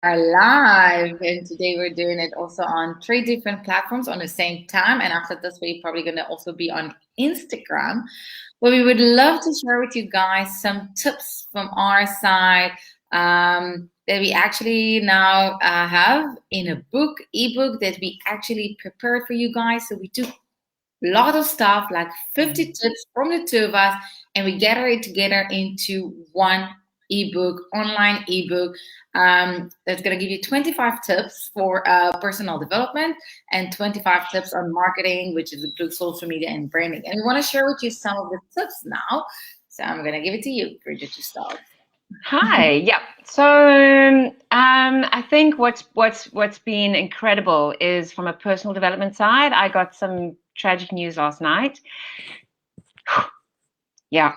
Are live, and today we're doing it also on three different platforms on the same time. And after this, we're probably going to also be on Instagram, where we would love to share with you guys some tips from our side that we actually now have in a ebook that we actually prepared for you guys. So we took a lot of stuff, like 50 tips from the two of us, and we gather it together into one ebook, online ebook that's going to give you 25 tips for personal development and 25 tips on marketing, which is includes social media and branding. And we want to share with you some of the tips now. So I'm going to give it to you, Bridget, to start. Hi. Yeah. So I think what's been incredible is from a personal development side. I got some tragic news last night. Yeah,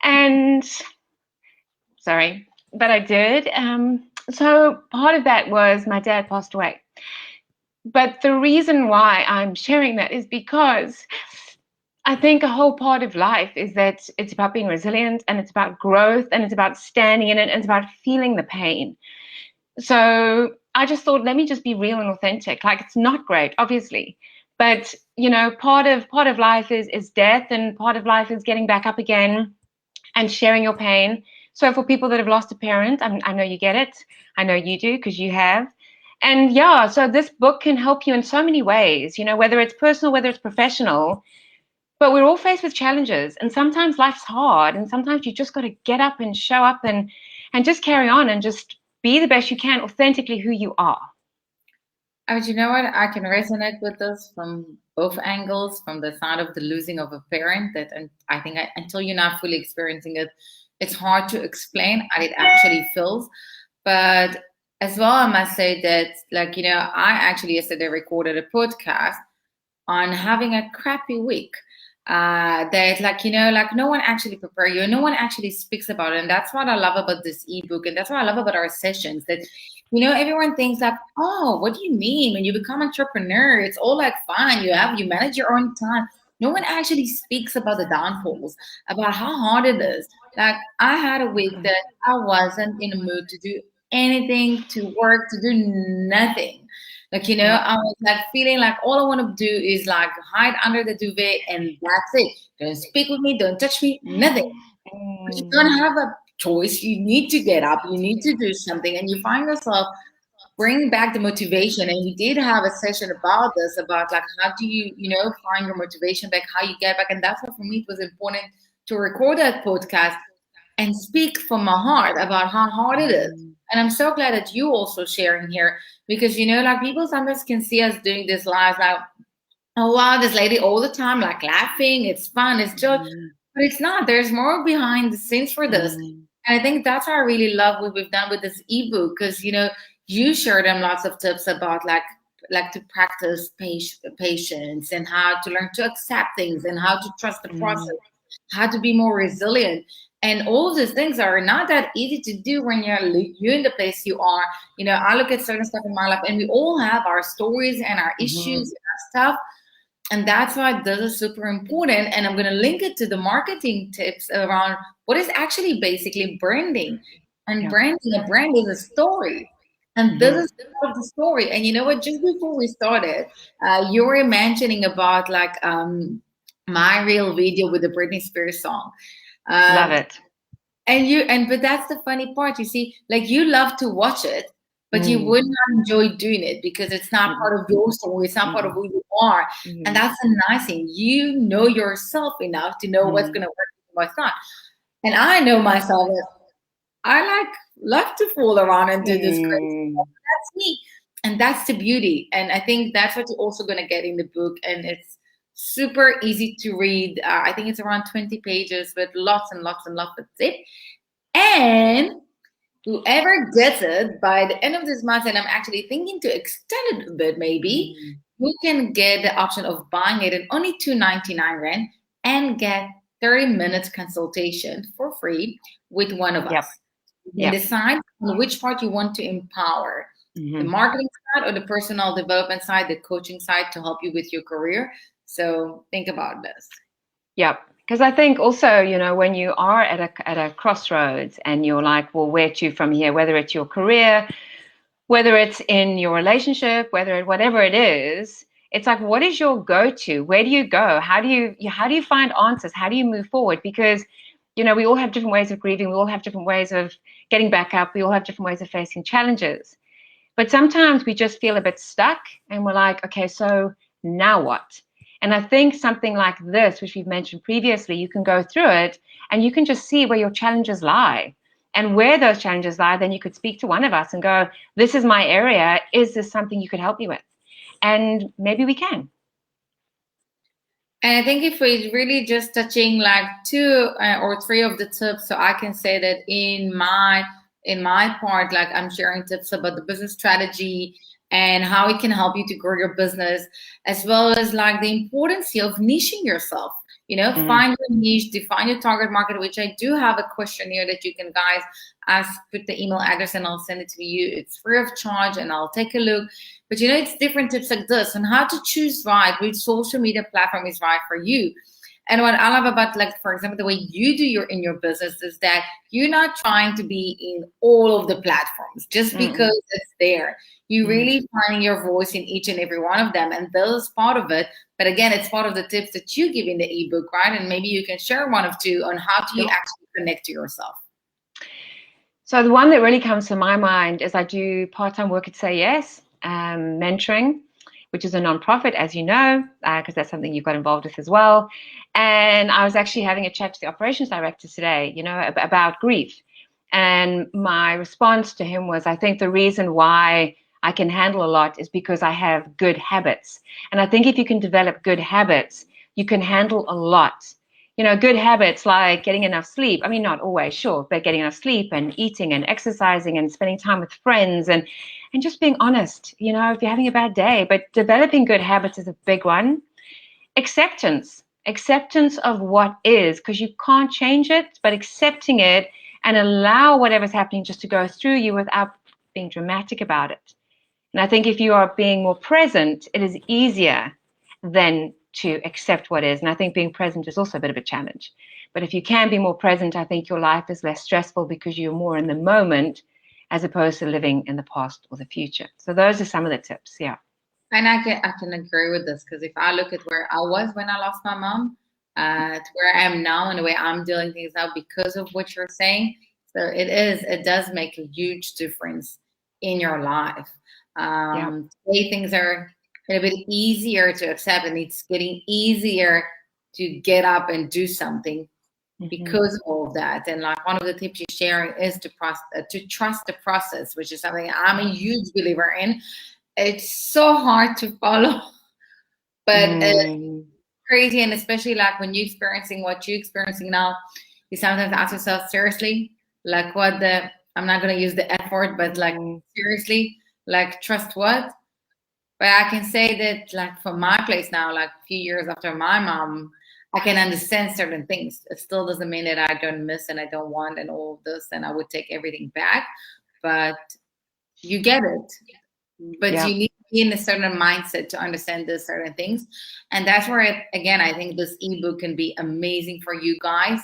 and sorry, but I did. So part of that was my dad passed away. But the reason why I'm sharing that is because I think a whole part of life is that it's about being resilient and it's about growth and it's about standing in it and it's about feeling the pain. So I just thought, let me just be real and authentic. Like, it's not great, obviously, but part of life is death, and part of life is getting back up again and sharing your pain. So for people that have lost a parent, I know you get it. I know you do because you have. And yeah, so this book can help you in so many ways, whether it's personal, whether it's professional. But we're all faced with challenges, and sometimes life's hard, and sometimes you just got to get up and show up and just carry on and just be the best you can, authentically who you are. But you know what? I can resonate with this from both angles, from the side of the losing of a parent that, and I think until you're not fully experiencing it, it's hard to explain how it actually feels. But as well, I must say that, like, I actually yesterday recorded a podcast on having a crappy week. That, like, like no one actually prepare you, and no one actually speaks about it. And that's what I love about this ebook, and that's what I love about our sessions. That everyone thinks like, oh, what do you mean when you become entrepreneur? It's all like fine. You manage your own time. No one actually speaks about the downfalls, about how hard it is. Like, I had a week that I wasn't in a mood to do anything, to work, to do nothing. Like, Yeah. I was like feeling like all I want to do is like hide under the duvet and that's it. Don't speak with me, don't touch me, nothing. But you don't have a choice. You need to get up, you need to do something, and you find yourself bring back the motivation. And we did have a session about this, about like how do you find your motivation back, how you get back. And that's what for me it was important to record that podcast and speak from my heart about how hard it is. And I'm so glad that you also sharing here, because like people sometimes can see us doing this live like, oh wow, this lady all the time like laughing, it's fun, it's joy. But it's not. There's more behind the scenes for this. And I think that's what I really love what we've done with this ebook, because you share them lots of tips about like to practice patience, and how to learn to accept things, and how to trust the process, how to be more resilient. And all of these things are not that easy to do when you're in the place you are. I look at certain stuff in my life, and we all have our stories and our issues and our stuff. And that's why this is super important. And I'm going to link it to the marketing tips around what is actually basically branding. And branding, a brand is a story. And this is part of the story. And you know what? Just before we started, you were mentioning about like my real video with the Britney Spears song. Love Um, it. but that's the funny part. You see, like you love to watch it, but you would not enjoy doing it because it's not part of your story. It's not part of who you are. And that's the nice thing. You know yourself enough to know what's gonna work and what's not. And I know myself that I like love to fool around and do this crazy stuff. That's me. And that's the beauty. And I think that's what you're also gonna get in the book. And it's super easy to read. I think it's around 20 pages with lots and lots and lots of tips. And whoever gets it by the end of this month, and I'm actually thinking to extend it a bit, maybe you can get the option of buying it at only 299 Rand and get 30 minutes consultation for free with one of us. You can decide on which part you want to empower, the marketing side or the personal development side, the coaching side to help you with your career. So think about this. Yeah. Because I think also, when you are at a crossroads and you're like, well, where to from here, whether it's your career, whether it's in your relationship, whatever it is, it's like, what is your go-to? Where do you go? How do you find answers? How do you move forward? Because, we all have different ways of grieving. We all have different ways of getting back up. We all have different ways of facing challenges. But sometimes we just feel a bit stuck and we're like, okay, so now what? And I think something like this, which we've mentioned previously, you can go through it and you can just see where your challenges lie. And where those challenges lie, then you could speak to one of us and go, this is my area. Is this something you could help me with? And maybe we can. And I think if we're really just touching like two or three of the tips, so I can say that in my part, like I'm sharing tips about the business strategy and how it can help you to grow your business, as well as like the importance of niching yourself. Find your niche, define your target market, which I do have a questionnaire that you can guys ask, put the email address and I'll send it to you. It's free of charge and I'll take a look. But it's different tips like this on how to choose right, which social media platform is right for you. And what I love about, like, for example, the way you do in your business is that you're not trying to be in all of the platforms just because it's there. You really finding your voice in each and every one of them. And this is part of it. But again, it's part of the tips that you give in the ebook, right? And maybe you can share one of two on how do you actually connect to yourself. So the one that really comes to my mind is I do part-time work at Say Yes, mentoring, which is a nonprofit, as you know, because that's something you've got involved with as well. And I was actually having a chat to the operations director today, about grief. And my response to him was, I think the reason why I can handle a lot is because I have good habits. And I think if you can develop good habits, you can handle a lot. Good habits like getting enough sleep. I mean, not always, sure, but getting enough sleep and eating and exercising and spending time with friends and just being honest, if you're having a bad day. But developing good habits is a big one. Acceptance of what is, because you can't change it, but accepting it and allow whatever's happening just to go through you without being dramatic about it. And I think if you are being more present, it is easier than to accept what is. And I think being present is also a bit of a challenge. But if you can be more present, I think your life is less stressful because you're more in the moment as opposed to living in the past or the future. So those are some of the tips. Yeah. And I can agree with this, because if I look at where I was when I lost my mom, to where I am now and the way I'm doing things now because of what you're saying, so it does make a huge difference in your life. Today things are a bit easier to accept, and it's getting easier to get up and do something because of all of that. And like one of the tips you're sharing is to trust the process, which is something I'm a huge believer in. It's so hard to follow, but it's crazy. And especially like when you're experiencing what you're experiencing now, you sometimes ask yourself, seriously, like I'm not going to use the F word, but like seriously, like trust what? But I can say that like from my place now, like a few years after my mom, I can understand certain things. It still doesn't mean that I don't miss and I don't want and all of this and I would take everything back, but you get it. But you need to be in a certain mindset to understand these certain things. And that's where, again, I think this ebook can be amazing for you guys.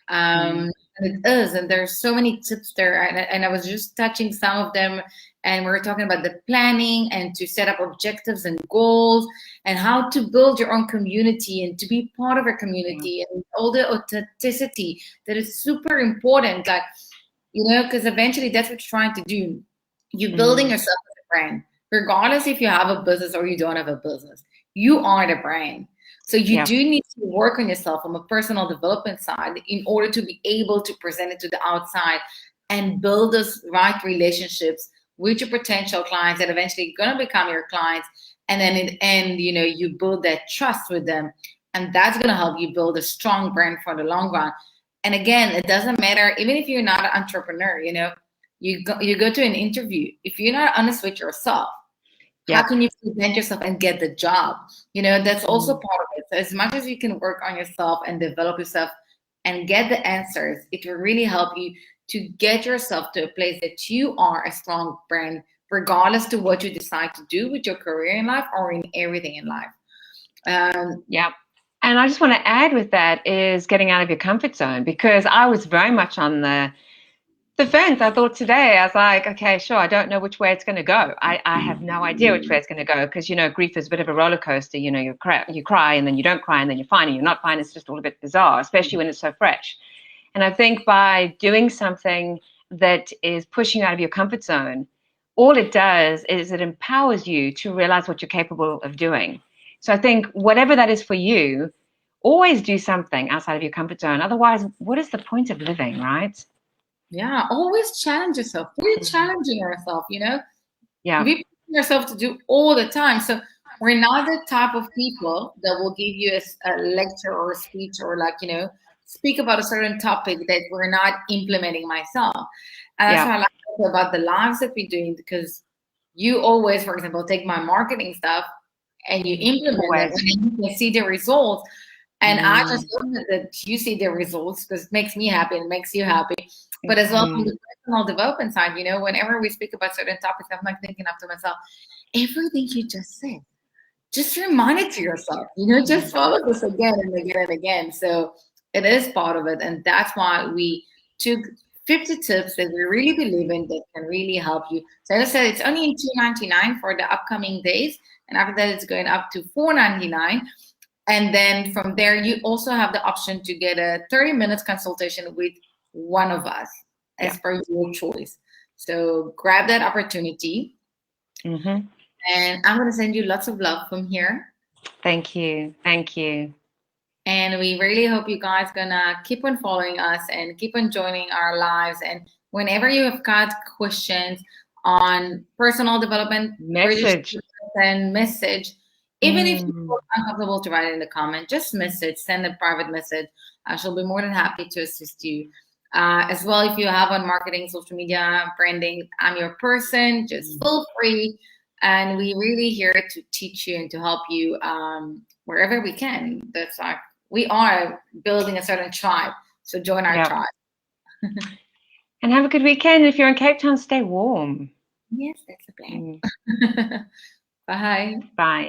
And it is. And there's so many tips there. And I was just touching some of them. And we were talking about the planning and to set up objectives and goals and how to build your own community and to be part of a community and all the authenticity that is super important. Like, because eventually that's what you're trying to do. You're building yourself as a brand, regardless if you have a business or you don't have a business. You are the brand. So you do need to work on yourself from a personal development side in order to be able to present it to the outside and build those right relationships with your potential clients that eventually going to become your clients. And then in the end, you build that trust with them. And that's going to help you build a strong brand for the long run. And again, it doesn't matter, even if you're not an entrepreneur, you go to an interview. If you're not honest with yourself, how can you present yourself and get the job? That's also part of it. So as much as you can work on yourself and develop yourself and get the answers, it will really help you to get yourself to a place that you are a strong brand, regardless to what you decide to do with your career in life or in everything in life. And I just want to add with that is getting out of your comfort zone, because I was very much on the The fence, I thought today, I was like, okay, sure, I don't know which way it's going to go. I have no idea which way it's going to go because, grief is a bit of a roller coaster. You cry and then you don't cry and then you're fine and you're not fine. It's just all a bit bizarre, especially when it's so fresh. And I think by doing something that is pushing you out of your comfort zone, all it does is it empowers you to realize what you're capable of doing. So I think whatever that is for you, always do something outside of your comfort zone. Otherwise, what is the point of living, right? Yeah, always challenge yourself. We're challenging ourselves, Yeah. we push yourself to do all the time. So we're not the type of people that will give you a lecture or a speech or speak about a certain topic that we're not implementing myself. And that's Yeah. what I like about the lives that we're doing, because you always, for example, take my marketing stuff and you implement it, Always. and then you can see the results. And I Mm. just love that you see the results, because it makes me happy and it makes you happy. But as well, from the personal development side, whenever we speak about certain topics, I'm like thinking after myself, everything you just said, just remind it to yourself, just follow this again and again and again. So it is part of it. And that's why we took 50 tips that we really believe in that can really help you. So as I said, it's only in $2.99 for the upcoming days. And after that, it's going up to $4.99. And then from there, you also have the option to get a 30 minutes consultation with one of us as per your choice. So grab that opportunity. Mm-hmm. And I'm going to send you lots of love from here. Thank you. Thank you. And we really hope you guys gonna keep on following us and keep on joining our lives. And whenever you have got questions on personal development, Message. and message, even if you feel uncomfortable to write in the comment, just message, send a private message. She'll be more than happy to assist you. As well, if you have on marketing, social media, branding, I'm your person, just feel free. And we really here to teach you and to help you wherever we can. That's like, we are building a certain tribe. So join our tribe. And have a good weekend. If you're in Cape Town, stay warm. Yes, that's the plan. Bye. Bye.